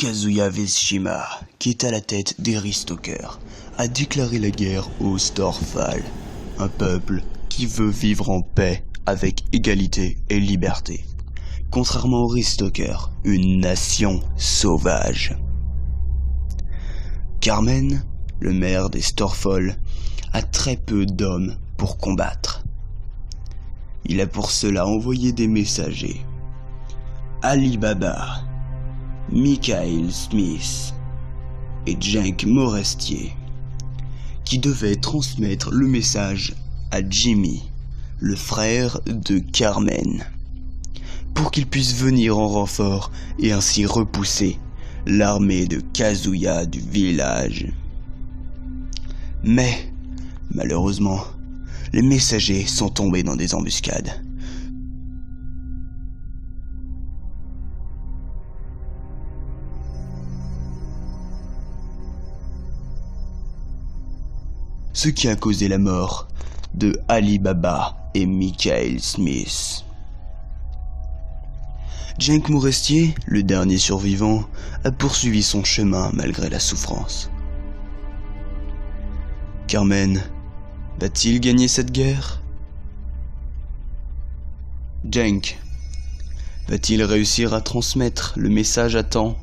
Kazuya Mishima, qui est à la tête des Ristoker, a déclaré la guerre aux Storfall, un peuple qui veut vivre en paix avec égalité et liberté, contrairement aux Ristoker, une nation sauvage. Carmen, le maire des Storfall, a très peu d'hommes pour combattre. Il a pour cela envoyé des messagers. Ali Baba, Michael Smith et Jenk Morestier, qui devaient transmettre le message à Jimmy, le frère de Carmen, pour qu'il puisse venir en renfort et ainsi repousser l'armée de Kazuya du village. Mais, malheureusement, les messagers sont tombés dans des embuscades. Ce qui a causé la mort de Ali Baba et Michael Smith. Jenk Morestier, le dernier survivant, a poursuivi son chemin malgré la souffrance. Carmen va-t-il gagner cette guerre? Jenk va-t-il réussir à transmettre le message à temps?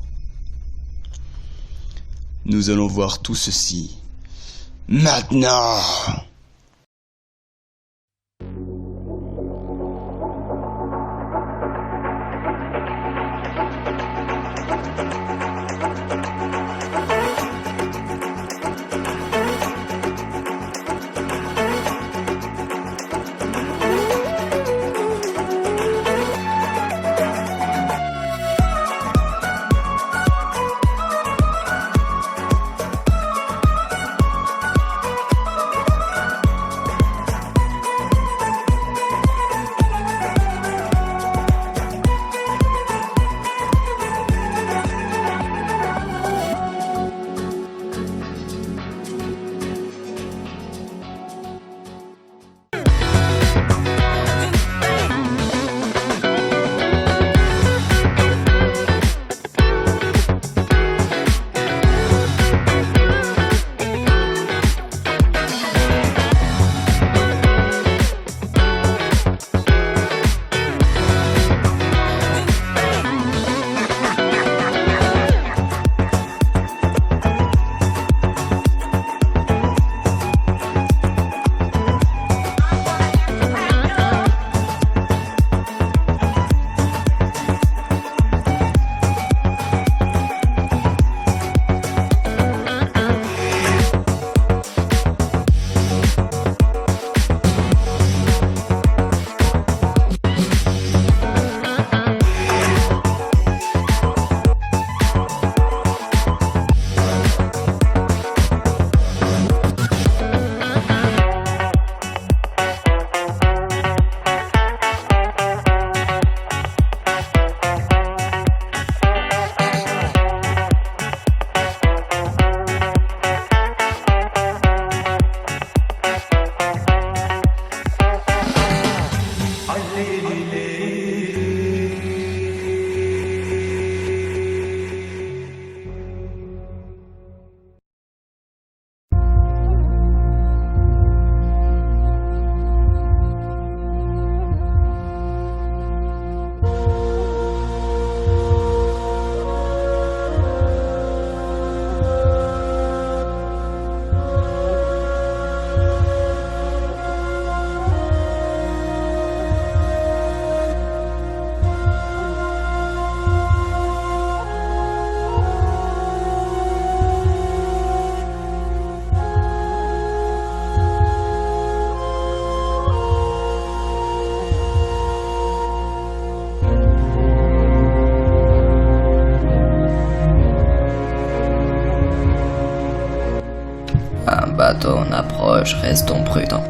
Nous allons voir tout ceci maintenant. Un bateau en approche, restons prudents.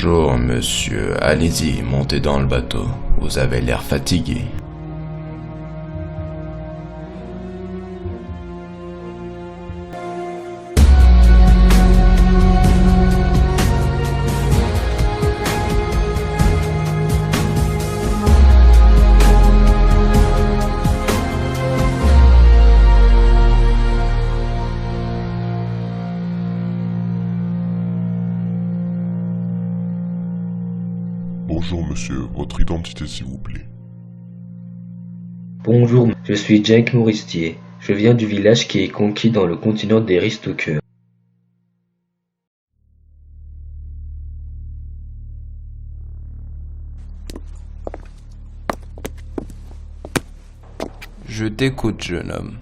Bonjour, monsieur. Allez-y, montez dans le bateau. Vous avez l'air fatigué. Bonjour monsieur, votre identité s'il vous plaît. Bonjour, je suis Jake Moristier. Je viens du village qui est conquis dans le continent des Ristalkers. Je t'écoute, jeune homme.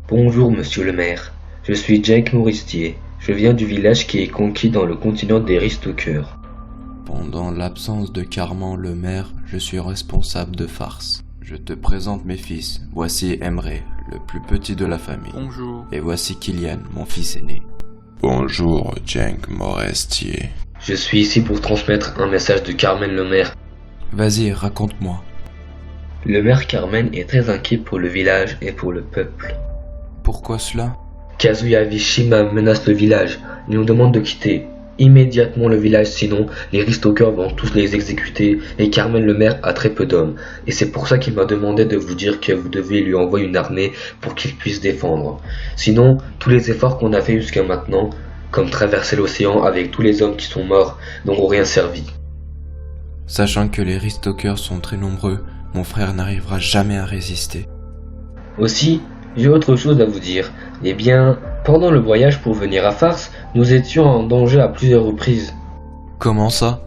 Bonjour monsieur le maire, je suis Jake Moristier. Je viens du village qui est conquis dans le continent des Ristalkers. Pendant l'absence de Carmen le maire, je suis responsable de farce. Je te présente mes fils. Voici Emre, le plus petit de la famille. Bonjour. Et voici Kylian, mon fils aîné. Bonjour, Jake Moristier. Je suis ici pour transmettre un message de Carmen le maire. Vas-y, raconte-moi. Le maire Carmen est très inquiet pour le village et pour le peuple. Pourquoi cela? Kazuya Mishima menace le village. Il nous demande de quitter immédiatement le village, sinon les Ristalkers vont tous les exécuter et Carmen le maire a très peu d'hommes. Et c'est pour ça qu'il m'a demandé de vous dire que vous devez lui envoyer une armée pour qu'il puisse défendre. Sinon, tous les efforts qu'on a fait jusqu'à maintenant, comme traverser l'océan avec tous les hommes qui sont morts, n'auront rien servi. Sachant que les Ristalkers sont très nombreux, mon frère n'arrivera jamais à résister. Aussi, j'ai autre chose à vous dire. Eh bien, pendant le voyage pour venir à Fars, nous étions en danger à plusieurs reprises. Comment ça?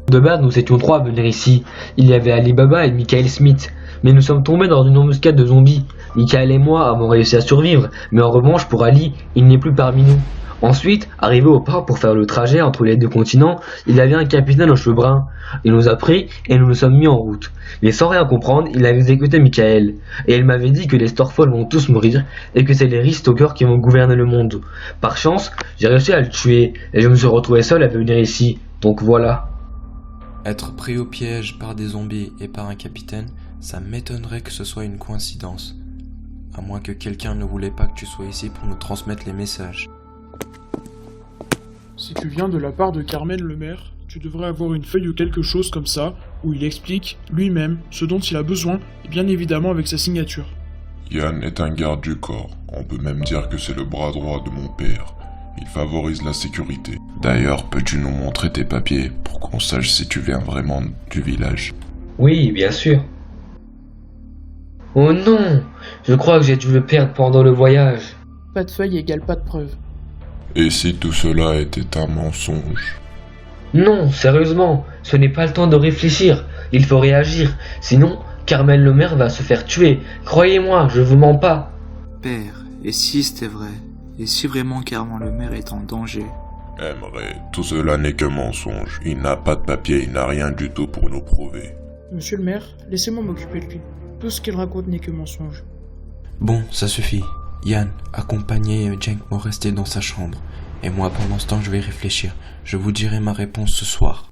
De base, nous étions 3 à venir ici. Il y avait Ali Baba et Michael Smith. Mais nous sommes tombés dans une embuscade de zombies. Michael et moi avons réussi à survivre, mais en revanche, pour Ali, il n'est plus parmi nous. Ensuite, arrivé au port pour faire le trajet entre les deux continents, il y avait un capitaine aux cheveux bruns. Il nous a pris et nous nous sommes mis en route. Mais sans rien comprendre, il avait exécuté Michael. Et il m'avait dit que les Storfolds vont tous mourir et que c'est les Ristalkers qui vont gouverner le monde. Par chance, j'ai réussi à le tuer et je me suis retrouvé seul à venir ici. Donc voilà. Être pris au piège par des zombies et par un capitaine, ça m'étonnerait que ce soit une coïncidence. À moins que quelqu'un ne voulait pas que tu sois ici pour nous transmettre les messages. Si tu viens de la part de Carmen le maire, tu devrais avoir une feuille ou quelque chose comme ça, où il explique, lui-même, ce dont il a besoin, et bien évidemment avec sa signature. Yann est un garde du corps. On peut même dire que c'est le bras droit de mon père. Il favorise la sécurité. D'ailleurs, peux-tu nous montrer tes papiers pour qu'on sache si tu viens vraiment du village? Oui, bien sûr. Oh non! Je crois que j'ai dû le perdre pendant le voyage. Pas de feuille égale pas de preuve. Et si tout cela était un mensonge? Non, sérieusement, ce n'est pas le temps de réfléchir. Il faut réagir. Sinon, Carmen le maire va se faire tuer. Croyez-moi, je vous mens pas. Père, et si c'était vrai? Et si vraiment Carmen le maire est en danger? Emre, tout cela n'est que mensonge. Il n'a pas de papier, il n'a rien du tout pour nous prouver. Monsieur le maire, laissez-moi m'occuper de lui. Tout ce qu'il raconte n'est que mensonge. Bon, ça suffit. Yann, accompagnez Jake Moristier dans sa chambre. Et moi, pendant ce temps, je vais réfléchir. Je vous dirai ma réponse ce soir.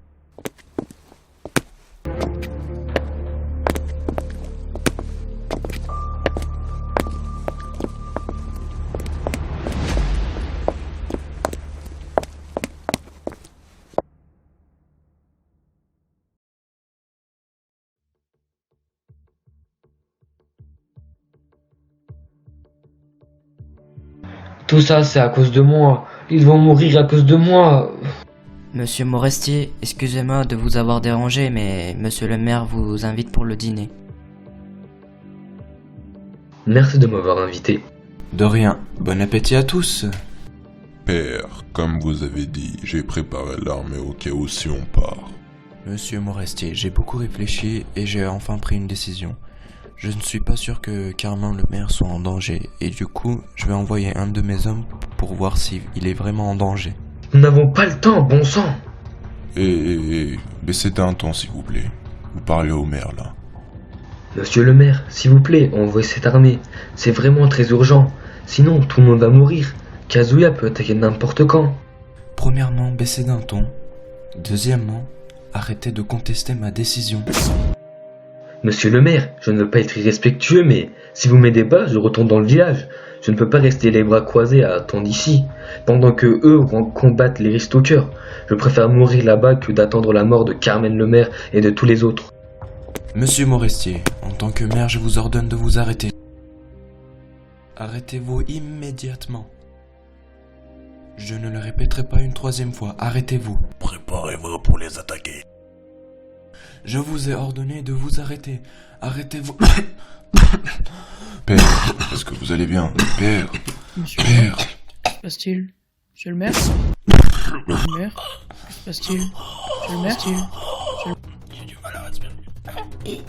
Tout ça, c'est à cause de moi. Ils vont mourir à cause de moi. Monsieur Moristier, excusez-moi de vous avoir dérangé, mais monsieur le maire vous invite pour le dîner. Merci de m'avoir invité. De rien. Bon appétit à tous. Père, comme vous avez dit, j'ai préparé l'armée au cas où si on part. Monsieur Moristier, j'ai beaucoup réfléchi et j'ai enfin pris une décision. Je ne suis pas sûr que Carmen le maire soit en danger, et du coup, je vais envoyer un de mes hommes pour voir s'il est vraiment en danger. Nous n'avons pas le temps, bon sang. Baissez d'un ton s'il vous plaît. Vous parlez au maire là. Monsieur le maire, s'il vous plaît, envoyez cette armée. C'est vraiment très urgent. Sinon, tout le monde va mourir. Kazuya peut attaquer n'importe quand. Premièrement, baissez d'un ton. Deuxièmement, arrêtez de contester ma décision. Monsieur le maire, je ne veux pas être irrespectueux, mais si vous m'aidez pas, je retourne dans le village. Je ne peux pas rester les bras croisés à attendre ici, pendant que eux combattent les Ristockers. Je préfère mourir là-bas que d'attendre la mort de Carmen le maire et de tous les autres. Monsieur Morestier, en tant que maire, je vous ordonne de vous arrêter. Arrêtez-vous immédiatement. Je ne le répéterai pas une troisième fois, arrêtez-vous. Préparez-vous pour les attaquer. Je vous ai ordonné de vous arrêter. Arrêtez-vous. Père, est-ce que vous allez bien? Père, Monsieur père. Que se passe-t-il? Monsieur le maire? Monsieur le maire? Que se passe-t-il? Monsieur le maire? J'ai du mal à respirer.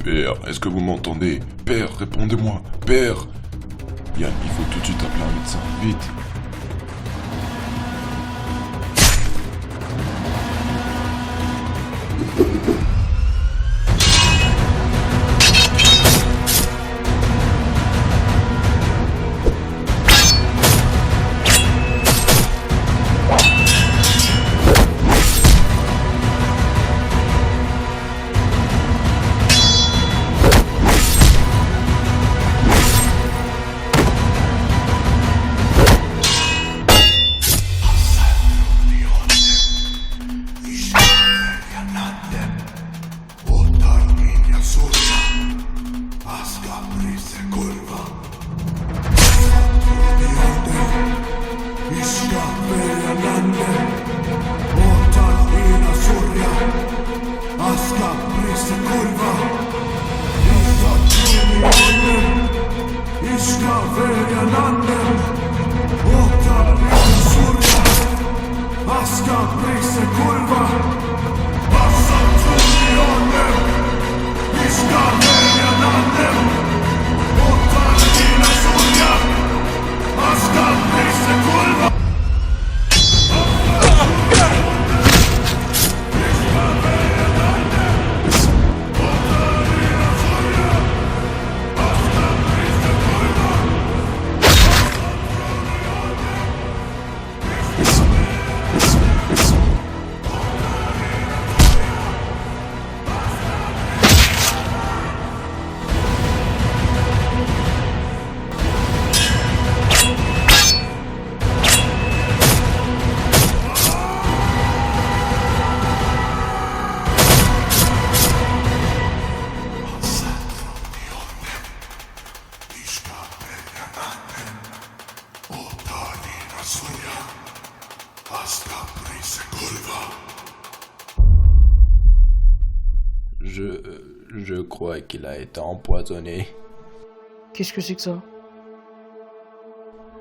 Père, est-ce que vous m'entendez? Père, répondez-moi. Père. Yann, il faut tout de suite appeler un médecin. Vite. Je crois qu'il a été empoisonné. Qu'est-ce que c'est que ça?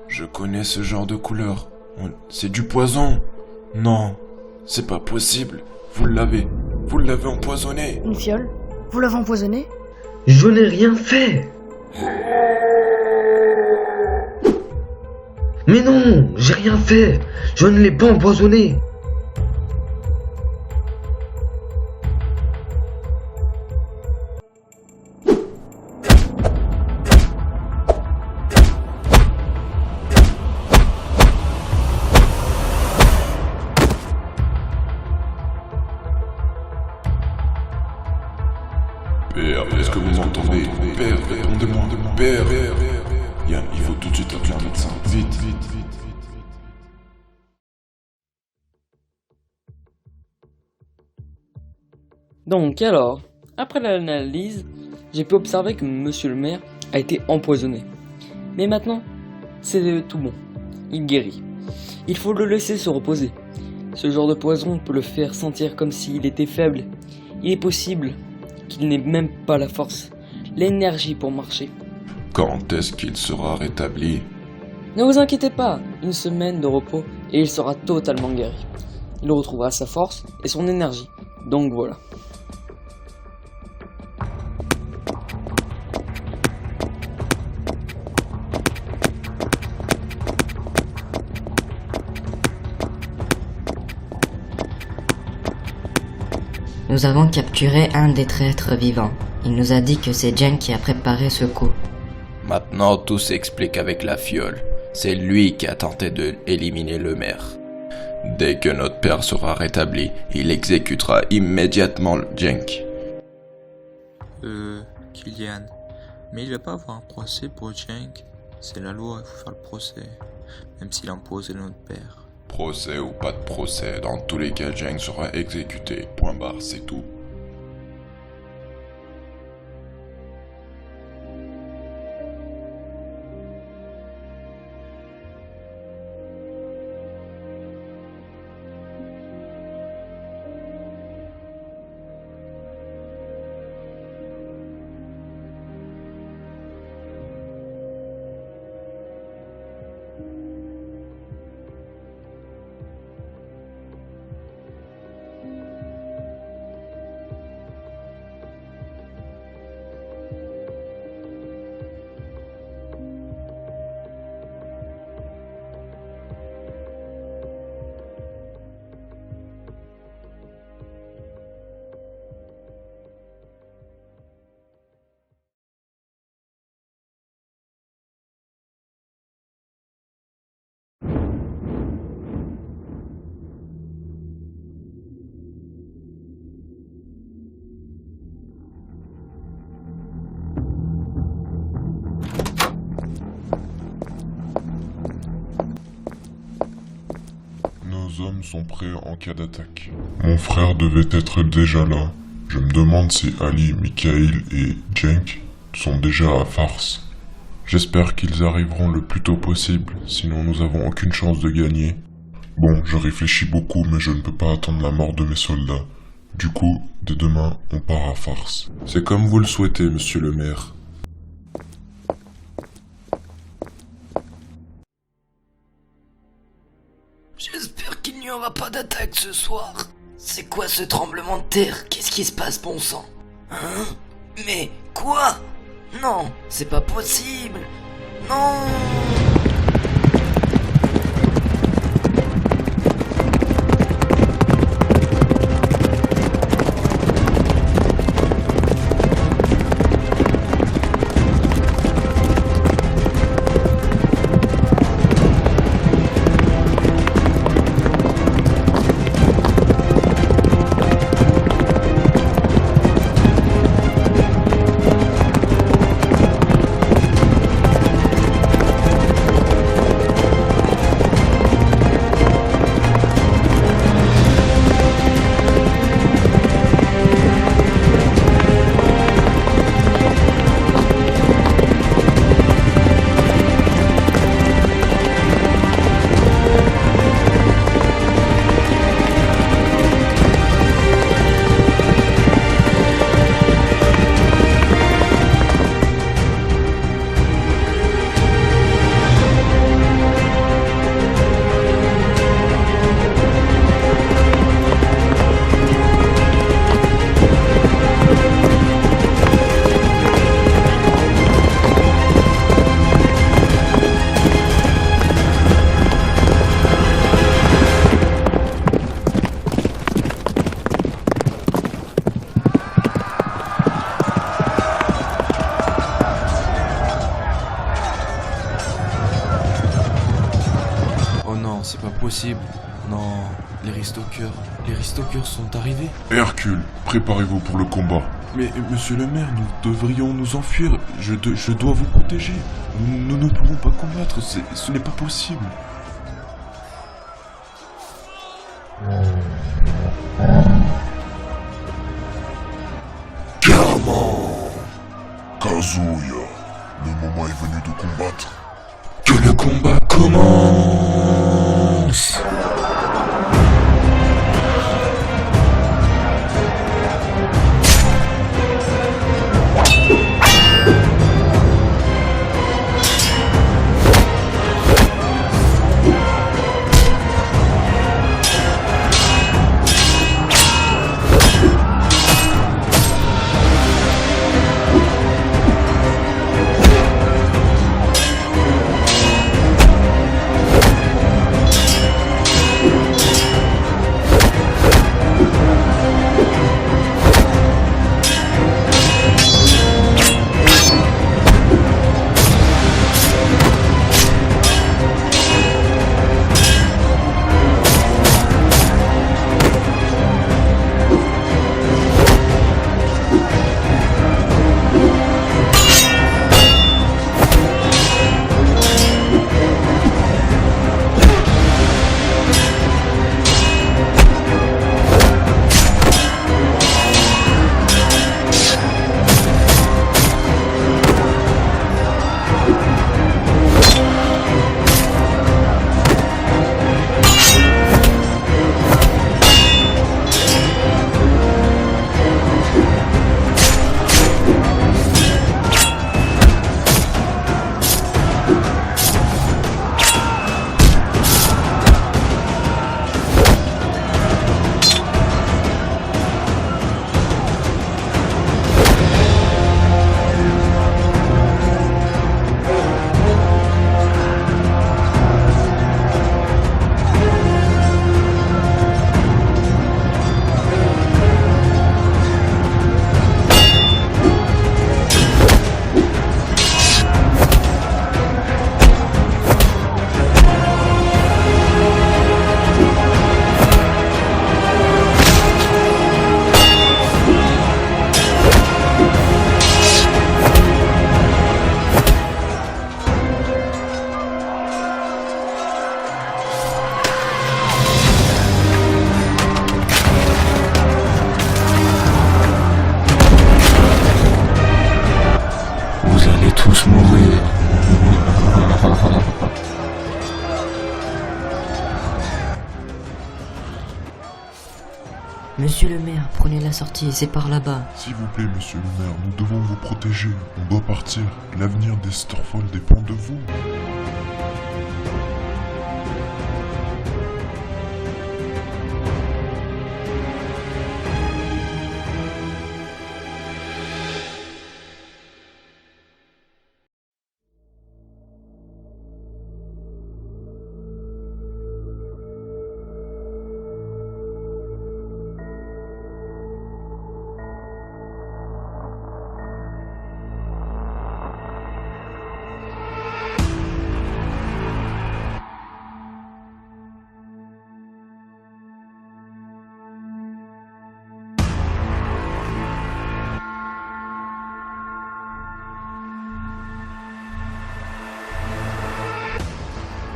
Je connais ce genre de couleur. C'est du poison. Non, c'est pas possible. Vous l'avez empoisonné. Une fiole? Vous l'avez empoisonné? Je n'ai rien fait. Mais non, j'ai rien fait. Je ne l'ai pas empoisonné. Père, est-ce que vous m'entendez? Père, répondez-moi. Père. Yann, il faut tout de suite appeler un médecin. Vite. Donc alors, après l'analyse, j'ai pu observer que monsieur le maire a été empoisonné. Mais maintenant, c'est tout bon. Il guérit. Il faut le laisser se reposer. Ce genre de poison peut le faire sentir comme s'il était faible. Il est possible qu'il n'ait même pas la force, l'énergie pour marcher. Quand est-ce qu'il sera rétabli? Ne vous inquiétez pas, une semaine de repos et il sera totalement guéri. Il retrouvera sa force et son énergie. Donc voilà. Nous avons capturé un des traîtres vivants. Il nous a dit que c'est Jen qui a préparé ce coup. Maintenant, tout s'explique avec la fiole. C'est lui qui a tenté de éliminer le maire. Dès que notre père sera rétabli, il exécutera immédiatement Cenk. Kylian. Mais il va pas avoir un procès pour Cenk. C'est la loi, il faut faire le procès. Même s'il a imposé notre père. Procès ou pas de procès, dans tous les cas, Cenk sera exécuté. Point barre, c'est tout. Nos hommes sont prêts en cas d'attaque. Mon frère devait être déjà là. Je me demande si Ali, Mikhail et Cenk sont déjà à Fars. J'espère qu'ils arriveront le plus tôt possible, sinon nous avons aucune chance de gagner. Bon, je réfléchis beaucoup, mais je ne peux pas attendre la mort de mes soldats. Du coup, dès demain, on part à Fars. C'est comme vous le souhaitez, monsieur le maire. J'espère qu'il n'y aura pas d'attaque ce soir. C'est quoi ce tremblement de terre? Qu'est-ce qui se passe, bon sang? Hein? Mais quoi? Non, c'est pas possible. Non! C'est pas possible. Non, les Ristockers sont arrivés. Hercule, préparez-vous pour le combat. Mais monsieur le maire, nous devrions nous enfuir. Je dois vous protéger. Nous ne pourrons pas combattre, ce n'est pas possible. Carrément. Kazuya, le moment est venu de combattre. Que le combat commence. Monsieur le maire, prenez la sortie, c'est par là-bas. S'il vous plaît, monsieur le maire, nous devons vous protéger. On doit partir. L'avenir des Starfall dépend de vous.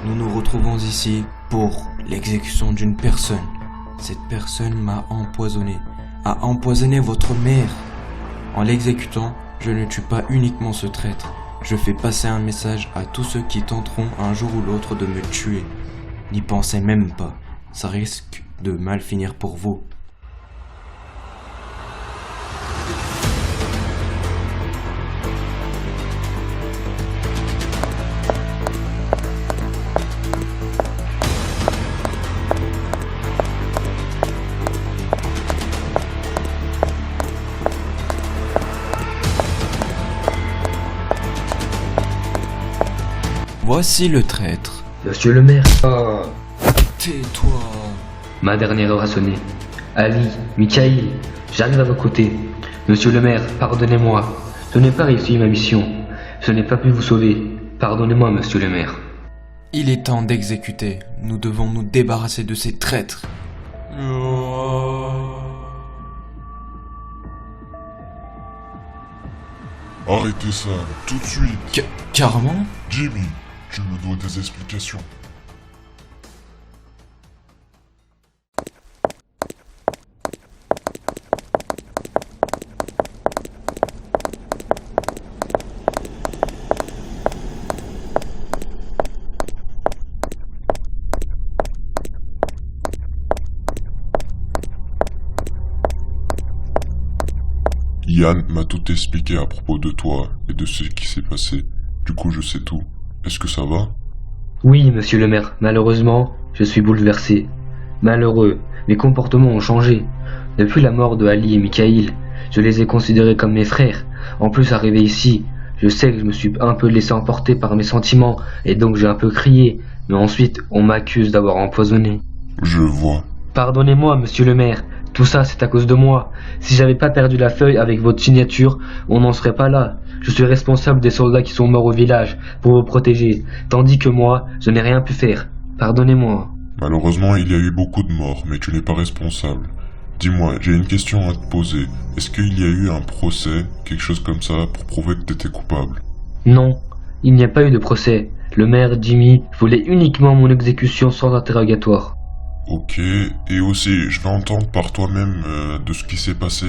Nous nous retrouvons ici pour l'exécution d'une personne. Cette personne m'a empoisonné, a empoisonné votre mère. En l'exécutant, je ne tue pas uniquement ce traître. Je fais passer un message à tous ceux qui tenteront un jour ou l'autre de me tuer. N'y pensez même pas, ça risque de mal finir pour vous. Voici le traître. Monsieur le maire. Tais-toi. Ma dernière heure a sonné. Ali, Mikhail, j'arrive à vos côtés. Monsieur le maire, pardonnez-moi. Je n'ai pas réussi ma mission. Je n'ai pas pu vous sauver. Pardonnez-moi, monsieur le maire. Il est temps d'exécuter. Nous devons nous débarrasser de ces traîtres. Arrêtez ça, tout de suite. Carrément ? Jimmy, tu me dois des explications. Yann m'a tout expliqué à propos de toi et de ce qui s'est passé. Du coup, je sais tout. Est-ce que ça va? Oui, monsieur le maire. Malheureusement, je suis bouleversé. Malheureux, mes comportements ont changé. Depuis la mort de Ali et Mikhail, je les ai considérés comme mes frères. En plus, arrivé ici, je sais que je me suis un peu laissé emporter par mes sentiments et donc j'ai un peu crié. Mais ensuite, on m'accuse d'avoir empoisonné. Je vois. Pardonnez-moi, monsieur le maire. Tout ça, c'est à cause de moi. Si j'avais pas perdu la feuille avec votre signature, on n'en serait pas là. Je suis responsable des soldats qui sont morts au village pour vous protéger, tandis que moi, je n'ai rien pu faire. Pardonnez-moi. Malheureusement, il y a eu beaucoup de morts, mais tu n'es pas responsable. Dis-moi, j'ai une question à te poser. Est-ce qu'il y a eu un procès, quelque chose comme ça, pour prouver que tu étais coupable? Non, il n'y a pas eu de procès. Le maire Jimmy voulait uniquement mon exécution sans interrogatoire. Ok, et aussi, je vais entendre par toi-même de ce qui s'est passé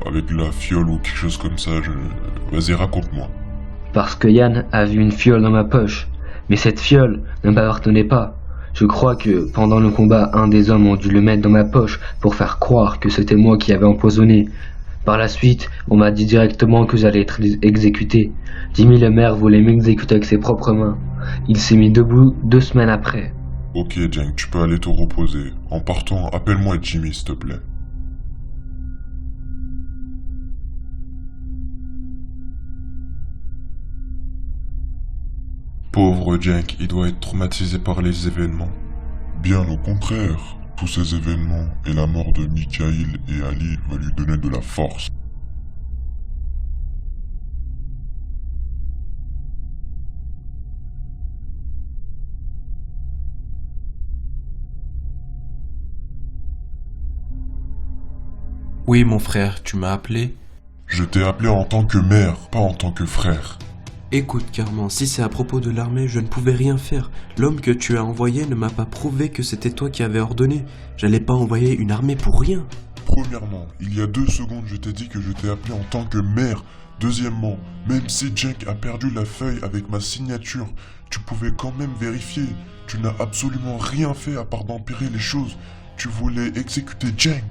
avec la fiole ou quelque chose comme ça. Vas-y, raconte-moi. Parce que Yann a vu une fiole dans ma poche. Mais cette fiole ne m'appartenait pas. Je crois que pendant le combat, un des hommes ont dû le mettre dans ma poche pour faire croire que c'était moi qui avais empoisonné. Par la suite, on m'a dit directement que j'allais être exécuté. Jimmy le maire voulait m'exécuter avec ses propres mains. Il s'est mis debout 2 semaines après. Ok, Jeng, tu peux aller te reposer. En partant, appelle-moi Jimmy, s'il te plaît. Pauvre Jeng, il doit être traumatisé par les événements. Bien au contraire, tous ces événements et la mort de Mikhail et Ali va lui donner de la force. Oui, mon frère, tu m'as appelé? Je t'ai appelé en tant que mère, pas en tant que frère. Écoute, Carmen, si c'est à propos de l'armée, je ne pouvais rien faire. L'homme que tu as envoyé ne m'a pas prouvé que c'était toi qui avais ordonné. J'allais pas envoyer une armée pour rien. Premièrement, il y a 2 secondes, je t'ai dit que je t'ai appelé en tant que mère. Deuxièmement, même si Jeng a perdu la feuille avec ma signature, tu pouvais quand même vérifier. Tu n'as absolument rien fait à part d'empirer les choses. Tu voulais exécuter Jeng.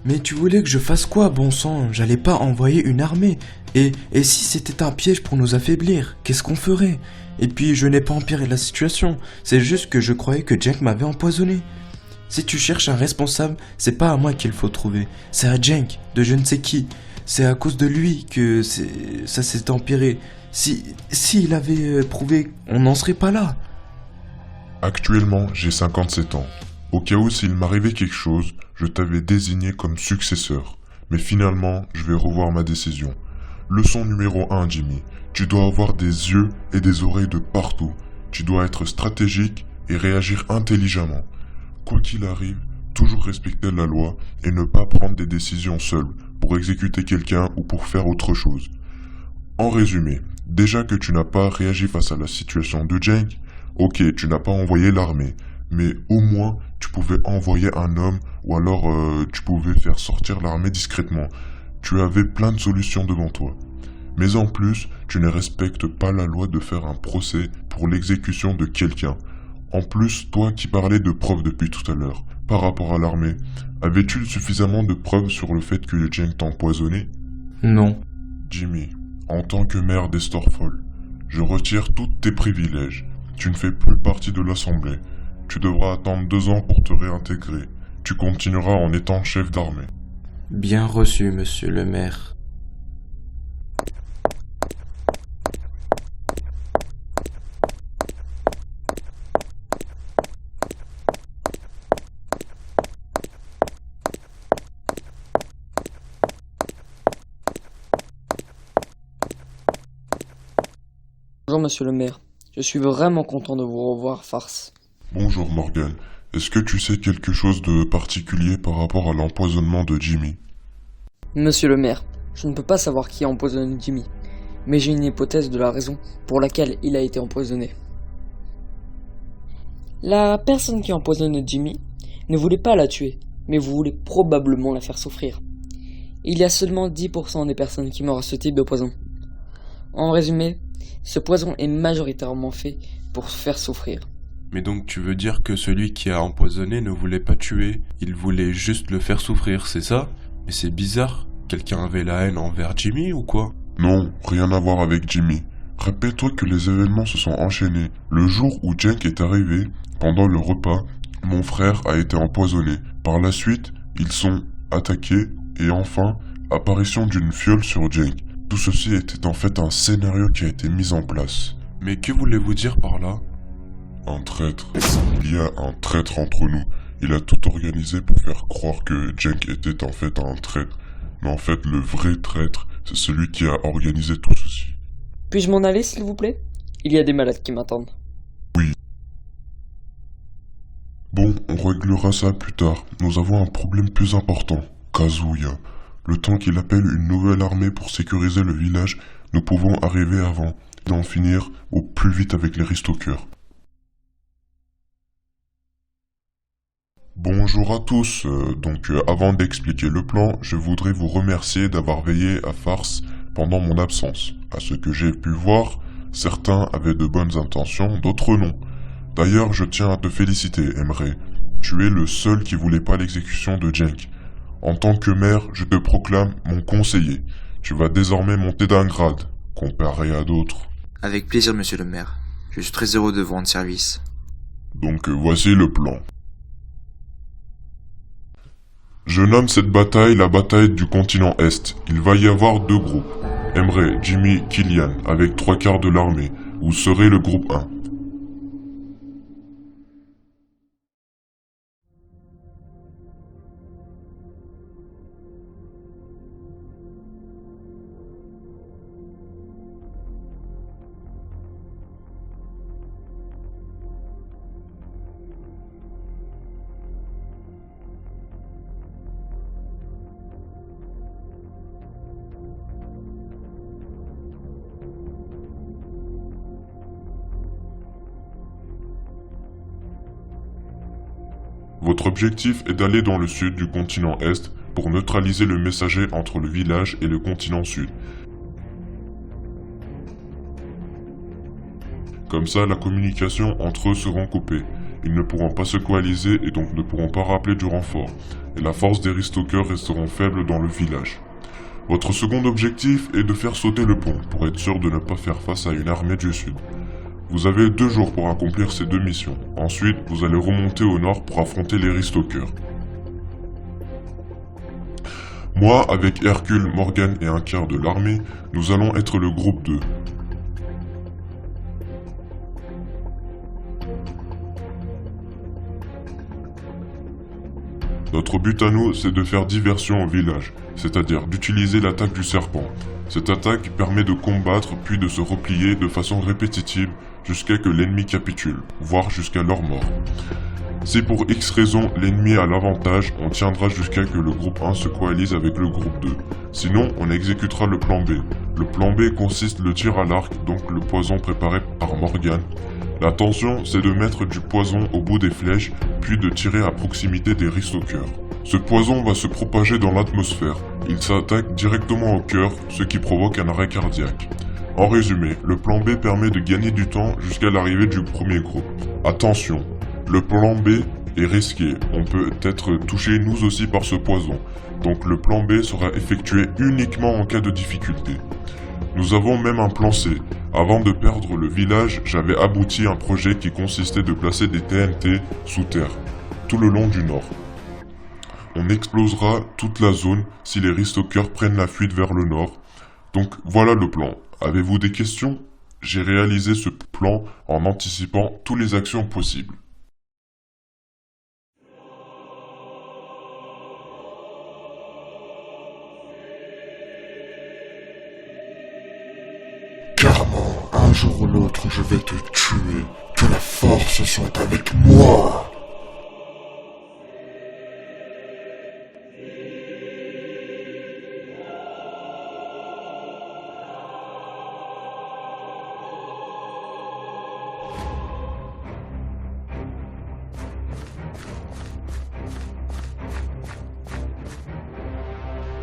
Mais tu voulais que je fasse quoi, bon sang? J'allais pas envoyer une armée. Et si c'était un piège pour nous affaiblir, qu'est-ce qu'on ferait? Et puis je n'ai pas empiré la situation, c'est juste que je croyais que Cenk m'avait empoisonné. Si tu cherches un responsable, c'est pas à moi qu'il faut trouver, c'est à Cenk, de je ne sais qui. C'est à cause de lui que ça s'est empiré. S'il avait prouvé, on n'en serait pas là. Actuellement, j'ai 57 ans. Au cas où s'il m'arrivait quelque chose, je t'avais désigné comme successeur. Mais finalement, je vais revoir ma décision. Leçon numéro 1, Jimmy. Tu dois avoir des yeux et des oreilles de partout. Tu dois être stratégique et réagir intelligemment. Quoi qu'il arrive, toujours respecter la loi et ne pas prendre des décisions seul pour exécuter quelqu'un ou pour faire autre chose. En résumé, déjà que tu n'as pas réagi face à la situation de Cenk, ok, tu n'as pas envoyé l'armée, mais au moins tu pouvais envoyer un homme ou alors tu pouvais faire sortir l'armée discrètement. Tu avais plein de solutions devant toi. Mais en plus, tu ne respectes pas la loi de faire un procès pour l'exécution de quelqu'un. En plus, toi qui parlais de preuves depuis tout à l'heure, par rapport à l'armée, avais-tu suffisamment de preuves sur le fait que Cenk t'a empoisonné? Non. Jimmy, en tant que maire des Storefall, je retire tous tes privilèges. Tu ne fais plus partie de l'Assemblée. Tu devras attendre 2 ans pour te réintégrer. Tu continueras en étant chef d'armée. Bien reçu, monsieur le maire. Bonjour monsieur le maire, je suis vraiment content de vous revoir, Farce. Bonjour Morgan, est-ce que tu sais quelque chose de particulier par rapport à l'empoisonnement de Jimmy? Monsieur le maire, je ne peux pas savoir qui a empoisonné Jimmy, mais j'ai une hypothèse de la raison pour laquelle il a été empoisonné. La personne qui a empoisonné Jimmy ne voulait pas la tuer, mais vous voulez probablement la faire souffrir. Il y a seulement 10% des personnes qui meurent à ce type de poison. En résumé, ce poison est majoritairement fait pour faire souffrir. Mais donc tu veux dire que celui qui a empoisonné ne voulait pas tuer, il voulait juste le faire souffrir, c'est ça? Mais c'est bizarre, quelqu'un avait la haine envers Jimmy ou quoi? Non, rien à voir avec Jimmy. Rappelle-toi que les événements se sont enchaînés. Le jour où Cenk est arrivé, pendant le repas, mon frère a été empoisonné. Par la suite, ils sont attaqués et enfin, apparition d'une fiole sur Cenk. Tout ceci était en fait un scénario qui a été mis en place. Mais que voulez-vous dire par là? Un traître. Il y a un traître entre nous. Il a tout organisé pour faire croire que Cenk était en fait un traître. Mais en fait, le vrai traître, c'est celui qui a organisé tout ceci. Puis-je m'en aller, s'il vous plaît? Il y a des malades qui m'attendent. Oui. Bon, on réglera ça plus tard. Nous avons un problème plus important. Kazuya. Le temps qu'il appelle une nouvelle armée pour sécuriser le village, nous pouvons arriver avant et en finir au plus vite avec les Ristalkers. Bonjour à tous, avant d'expliquer le plan, je voudrais vous remercier d'avoir veillé à Farce pendant mon absence. À ce que j'ai pu voir, certains avaient de bonnes intentions, d'autres non. D'ailleurs, je tiens à te féliciter, Emre. Tu es le seul qui voulait pas l'exécution de Cenk. En tant que maire, je te proclame mon conseiller. Tu vas désormais monter d'un grade, comparé à d'autres. Avec plaisir, monsieur le maire. Je suis très heureux de vous rendre service. Donc voici le plan. Je nomme cette bataille la bataille du continent Est. Il va y avoir 2 groupes. Emre, Jimmy, Killian, avec 3/4 de l'armée. Vous serez le groupe 1. Votre objectif est d'aller dans le sud du continent Est pour neutraliser le messager entre le village et le continent Sud. Comme ça, la communication entre eux sera coupée. ils ne pourront pas se coaliser et donc ne pourront pas rappeler du renfort, et la force des Ristokers resteront faibles dans le village. Votre second objectif est de faire sauter le pont, pour être sûr de ne pas faire face à une armée du sud. Vous avez 2 jours pour accomplir ces 2 missions. Ensuite, vous allez remonter au nord pour affronter les Ristokers. Moi, avec Hercule, Morgan et un quart de l'armée, nous allons être le groupe 2. Notre but à nous, c'est de faire diversion au village, c'est-à-dire d'utiliser l'attaque du serpent. Cette attaque permet de combattre puis de se replier de façon répétitive jusqu'à que l'ennemi capitule, voire jusqu'à leur mort. Si pour X raison l'ennemi a l'avantage, on tiendra jusqu'à que le groupe 1 se coalise avec le groupe 2. Sinon, on exécutera le plan B. Le plan B consiste le tir à l'arc, donc le poison préparé par Morgan. L'intention, c'est de mettre du poison au bout des flèches, puis de tirer à proximité des Ristokers. Ce poison va se propager dans l'atmosphère. Il s'attaque directement au cœur, ce qui provoque un arrêt cardiaque. En résumé, le plan B permet de gagner du temps jusqu'à l'arrivée du premier groupe. Attention, le plan B est risqué, on peut être touché nous aussi par ce poison, donc le plan B sera effectué uniquement en cas de difficulté. Nous avons même un plan C. Avant de perdre le village, j'avais abouti à un projet qui consistait de placer des TNT sous terre, tout le long du nord. On explosera toute la zone si les Ristokers prennent la fuite vers le nord. Donc voilà le plan. Avez-vous des questions? J'ai réalisé ce plan en anticipant toutes les actions possibles. Carrément, un jour ou l'autre, je vais te tuer. Que la force soit avec moi.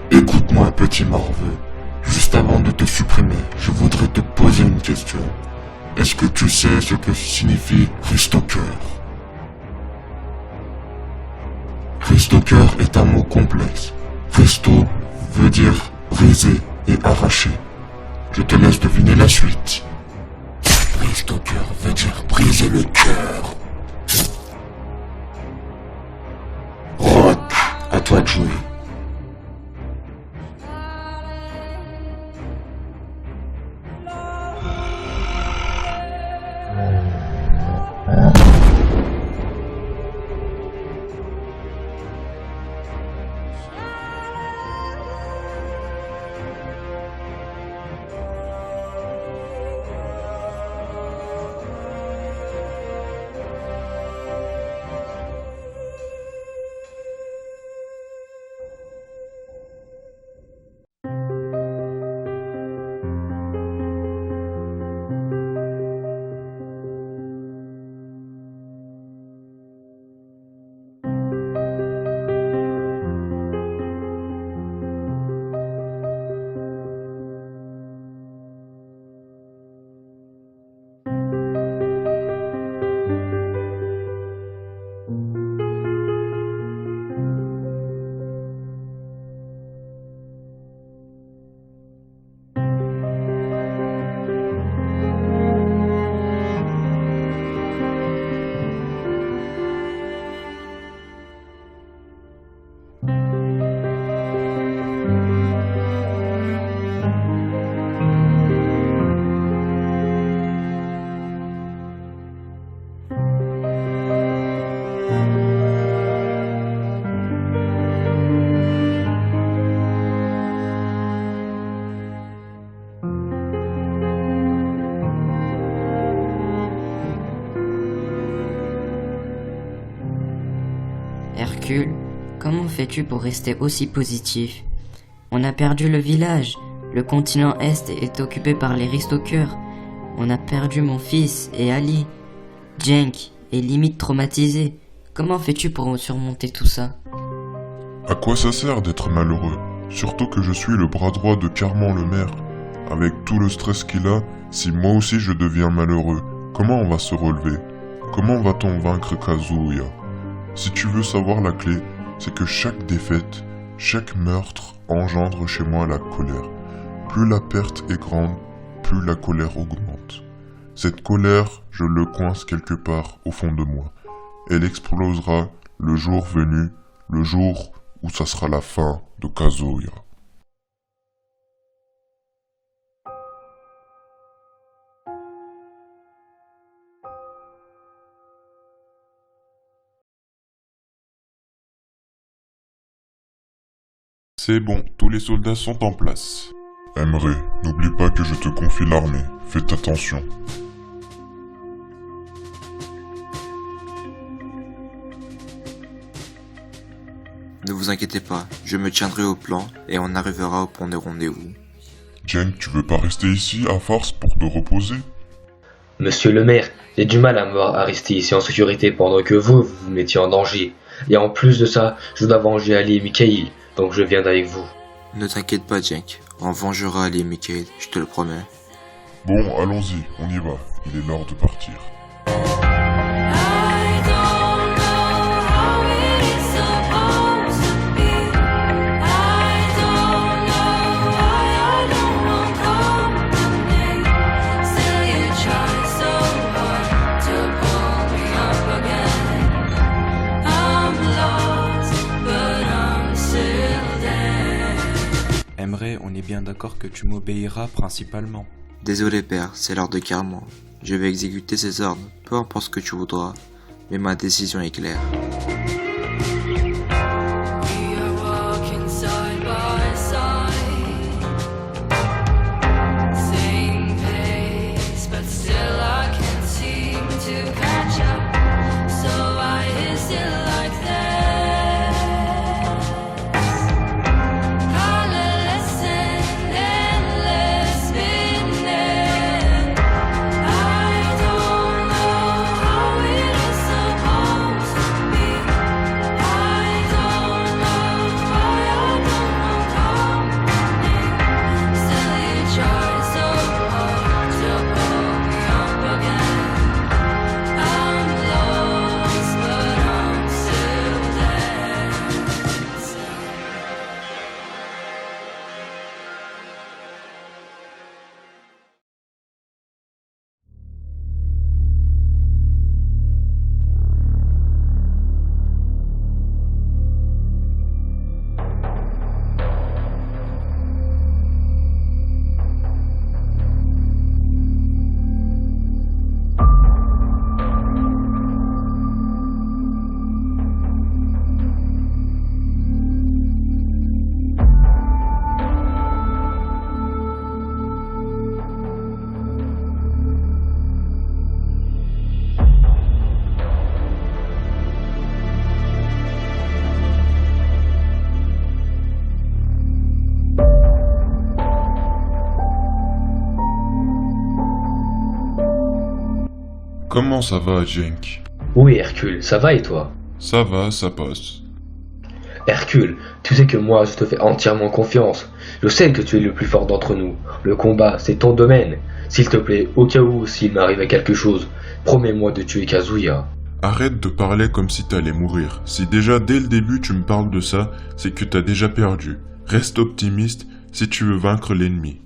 Écoute-moi, petit morveux. Juste avant de te supprimer, je voudrais te poser une question. Est-ce que tu sais ce que signifie Ristoker? Ristoker est un mot complexe. Risto veut dire briser et arracher. Je te laisse deviner la suite. Ristoker veut dire briser le cœur. Rock, à toi de jouer. Hercule, comment fais-tu pour rester aussi positif? On a perdu le village, le continent Est est occupé par les Ristokers, on a perdu mon fils et Ali, Cenk est limite traumatisé. Comment fais-tu pour surmonter tout ça? À quoi ça sert d'être malheureux? Surtout que je suis le bras droit de Carmen le maire. Avec tout le stress qu'il a, si moi aussi je deviens malheureux, comment on va se relever? Comment va-t-on vaincre Kazuya? Si tu veux savoir la clé, c'est que chaque défaite, chaque meurtre engendre chez moi la colère. Plus la perte est grande, plus la colère augmente. Cette colère, je le coince quelque part au fond de moi. Elle explosera le jour venu, le jour où ça sera la fin de Kazuya. C'est bon, tous les soldats sont en place. Emre, n'oublie pas que je te confie l'armée. Faites attention. Ne vous inquiétez pas, je me tiendrai au plan et on arrivera au point de rendez-vous. Jen, tu veux pas rester ici à force pour te reposer? Monsieur le maire, j'ai du mal à rester ici en sécurité pendant que vous vous mettiez en danger. Et en plus de ça, je dois venger Ali et Mikhail, donc je viens avec vous. Ne t'inquiète pas, Jenk. On vengera Ali et Mikhail, je te le promets. Bon, allons-y, on y va. Il est l'heure de partir. Emre, on est bien d'accord que tu m'obéiras principalement. Désolé père, c'est l'ordre de Carmen. Je vais exécuter ses ordres, peu importe ce que tu voudras, mais ma décision est claire. Comment ça va, Jenk? Oui, Hercule, ça va et toi? Ça va, ça passe. Hercule, tu sais que moi je te fais entièrement confiance. Je sais que tu es le plus fort d'entre nous. Le combat, c'est ton domaine. S'il te plaît, au cas où s'il m'arrivait quelque chose, promets-moi de tuer Kazuya. Arrête de parler comme si t'allais mourir. Si déjà dès le début tu me parles de ça, c'est que t'as déjà perdu. Reste optimiste si tu veux vaincre l'ennemi.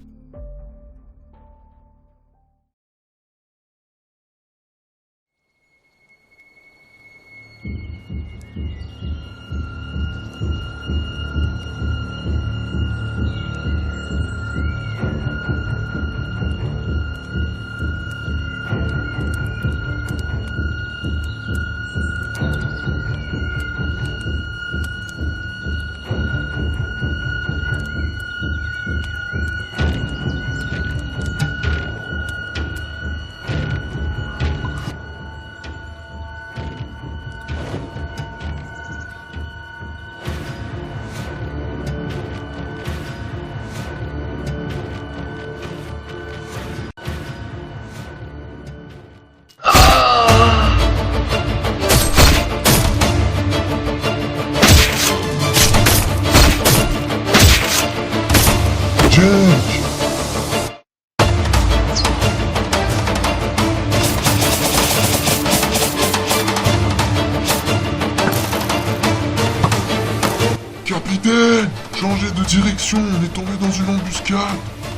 Direction, on est tombé dans une embuscade.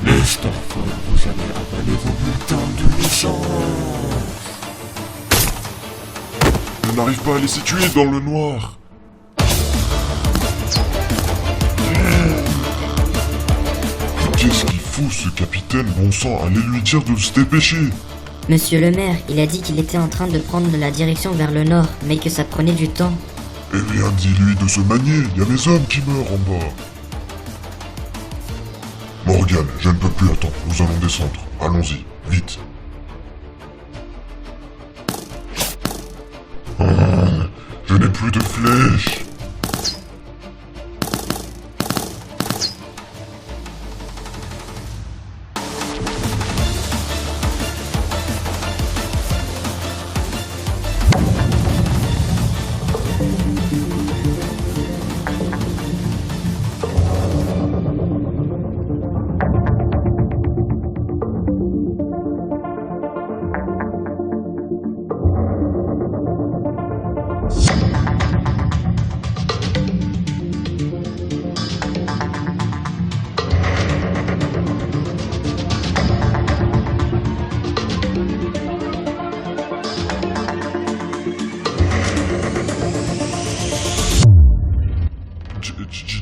Les Starfall, vous allez avaler vos bulletins de naissance. Je n'arrive pas à les situer dans le noir. Qu'est-ce qu'il fout ce capitaine, bon sang? Allez lui dire de se dépêcher. Monsieur le maire, il a dit qu'il était en train de prendre la direction vers le nord, mais que ça prenait du temps. Eh bien, dis-lui de se manier, il y a mes hommes qui meurent en bas. Morgan, je ne peux plus attendre, nous allons descendre. Allons-y, vite. Je n'ai plus de flèches.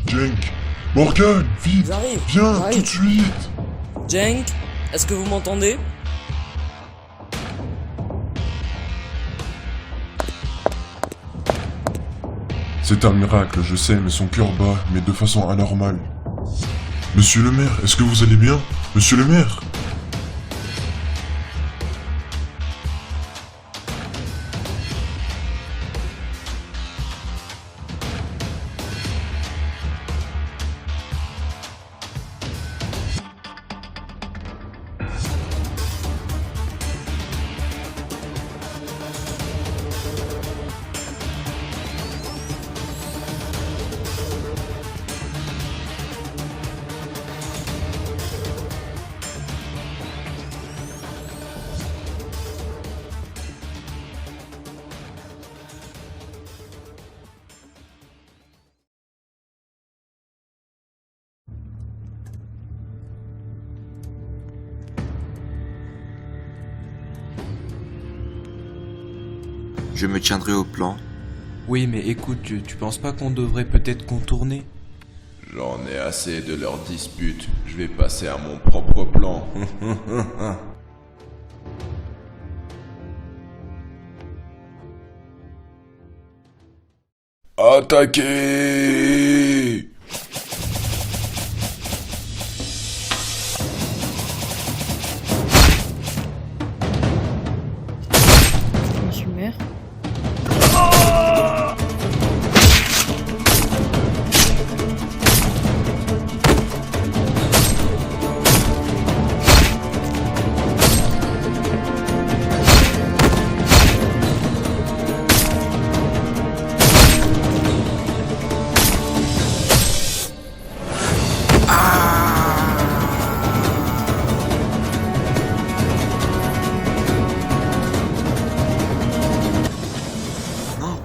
Jenk, Morgan, vite, viens, tout de suite. Jenk, est-ce que vous m'entendez? C'est un miracle, je sais, mais son cœur bat, mais de façon anormale. Monsieur le maire, est-ce que vous allez bien? Monsieur le maire? Je me tiendrai au plan. Oui, mais écoute, tu penses pas qu'on devrait peut-être contourner? J'en ai assez de leurs disputes. Je vais passer à mon propre plan. Attaquez! Monsieur le maire.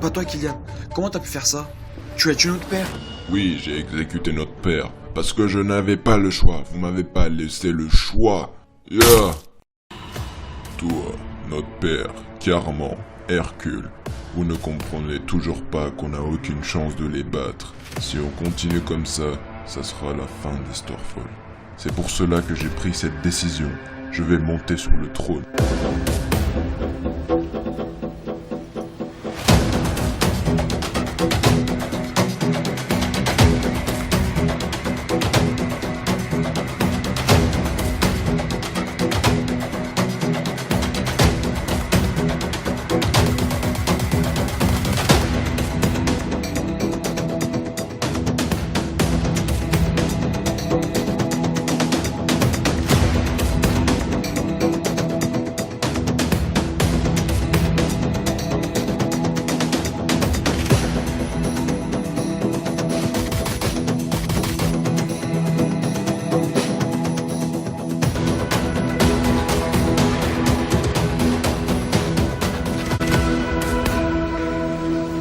Pas toi, Kylian. Comment t'as pu faire ça? Tu as tué notre père? Oui, j'ai exécuté notre père, parce que je n'avais pas le choix. Vous m'avez pas laissé le choix. Yeah. Toi, notre père, Carmen, Hercule, vous ne comprenez toujours pas qu'on n'a aucune chance de les battre. Si on continue comme ça sera la fin des Starfall. C'est pour cela que j'ai pris cette décision. Je vais monter sur le trône.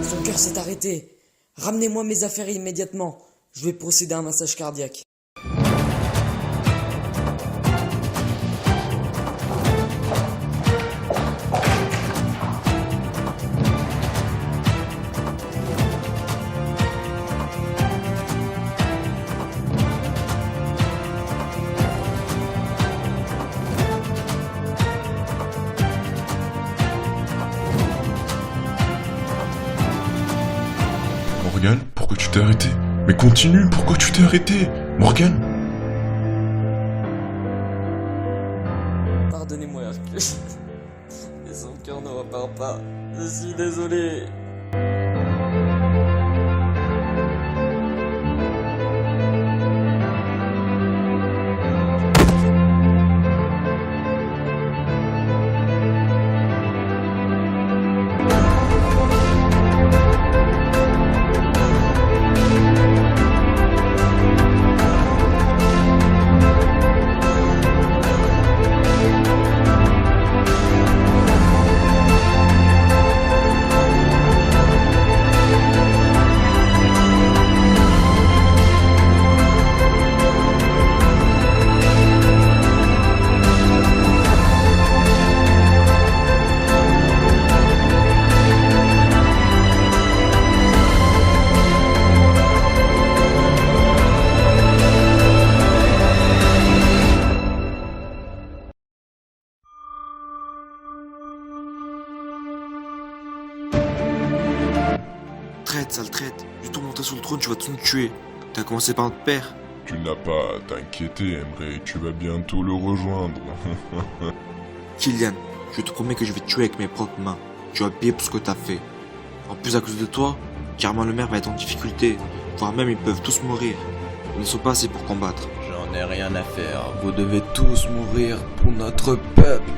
Son cœur s'est arrêté. Ramenez-moi mes affaires immédiatement. Je vais procéder à un massage cardiaque. Morgan, pourquoi tu t'es arrêté? Mais continue, pourquoi tu t'es arrêté? Morgan? Pardonnez-moi, Hercule. Mais son cœur ne repart pas. Je suis désolé. Traite, sale traite. Je te monter sur le trône, tu vas tout nous tuer. T'as commencé par notre père. Tu n'as pas à t'inquiéter, Emery, tu vas bientôt le rejoindre. Kylian, je te promets que je vais te tuer avec mes propres mains. Tu vas payer pour ce que t'as fait. En plus, à cause de toi, Carmin le maire va être en difficulté. Voire même, ils peuvent tous mourir. Ils ne sont pas assez pour combattre. J'en ai rien à faire. Vous devez tous mourir pour notre peuple.